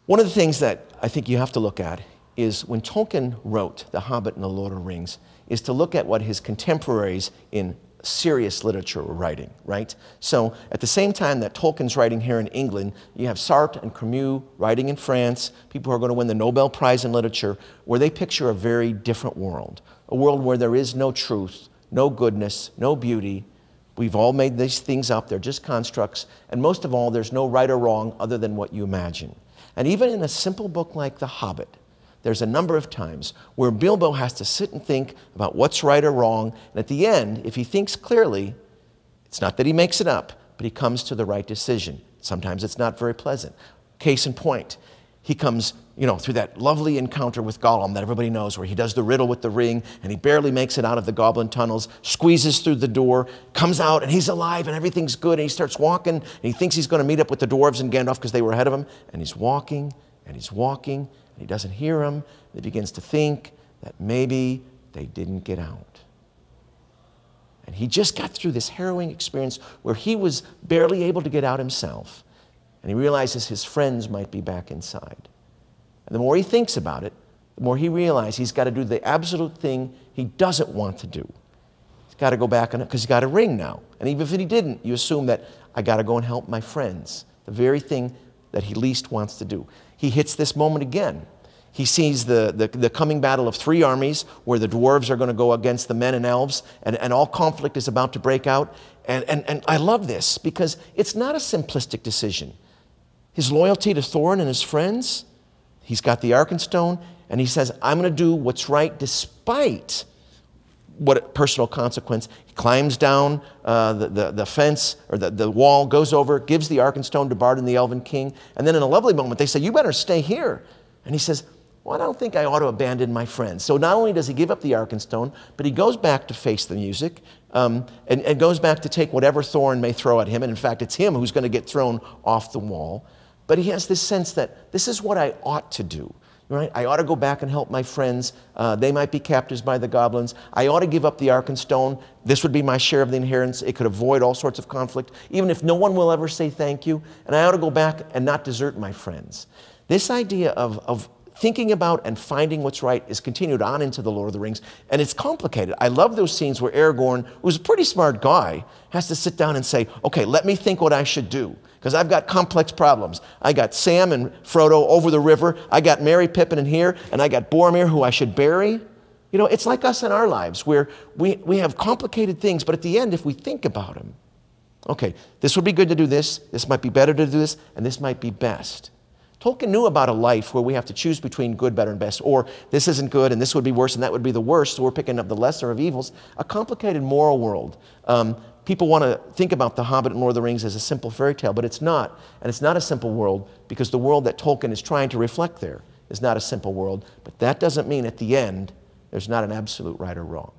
One of the things that I think you have to look at is when Tolkien wrote The Hobbit and The Lord of the Rings, is to look at what his contemporaries in serious literature were writing, right? So at the same time that Tolkien's writing here in England, you have Sartre and Camus writing in France, people who are going to win the Nobel Prize in Literature, where they picture a very different world, a world where there is no truth, no goodness, no beauty. We've all made these things up, they're just constructs, and most of all, there's no right or wrong other than what you imagine. And even in a simple book like The Hobbit, there's a number of times where Bilbo has to sit and think about what's right or wrong, and at the end, if he thinks clearly, it's not that he makes it up, but he comes to the right decision. Sometimes it's not very pleasant. Case in point, he comes, through that lovely encounter with Gollum that everybody knows, where he does the riddle with the ring, and he barely makes it out of the goblin tunnels, squeezes through the door, comes out, and he's alive, and everything's good, and he starts walking, and he thinks he's going to meet up with the dwarves and Gandalf because they were ahead of him, and he's walking, and he's walking, and he doesn't hear him, and he begins to think that maybe they didn't get out. And he just got through this harrowing experience where he was barely able to get out himself, and he realizes his friends might be back inside. And the more he thinks about it, the more he realizes he's got to do the absolute thing he doesn't want to do. He's got to go back on it because he's got a ring now. And even if he didn't, you assume that I got to go and help my friends, the very thing that he least wants to do. He hits this moment again. He sees the coming battle of three armies where the dwarves are going to go against the men and elves, and all conflict is about to break out. And I love this because it's not a simplistic decision. His loyalty to Thorin and his friends, he's got the Arkenstone, and he says, I'm going to do what's right despite what personal consequence. He climbs down the fence, or the wall, goes over, gives the Arkenstone to Bard and the Elven King, and then in a lovely moment they say, you better stay here. And he says, well, I don't think I ought to abandon my friends. So not only does he give up the Arkenstone, but he goes back to face the music, and goes back to take whatever Thorin may throw at him, and in fact it's him who's going to get thrown off the wall. But he has this sense that this is what I ought to do. Right? I ought to go back and help my friends. They might be captives by the goblins. I ought to give up the Arkenstone. This would be my share of the inheritance. It could avoid all sorts of conflict, even if no one will ever say thank you. And I ought to go back and not desert my friends. This idea of thinking about and finding what's right is continued on into The Lord of the Rings, and it's complicated. I love those scenes where Aragorn, who's a pretty smart guy, has to sit down and say, okay, let me think what I should do, because I've got complex problems. I got Sam and Frodo over the river, I got Merry, Pippin in here, and I got Boromir who I should bury. It's like us in our lives, where we have complicated things, but at the end, if we think about them, okay, this would be good to do this might be better to do this, and this might be best. Tolkien knew about a life where we have to choose between good, better, and best, or this isn't good, and this would be worse, and that would be the worst, so we're picking up the lesser of evils. A complicated moral world. People want to think about The Hobbit and Lord of the Rings as a simple fairy tale, but it's not. And it's not a simple world because the world that Tolkien is trying to reflect there is not a simple world. But that doesn't mean at the end there's not an absolute right or wrong.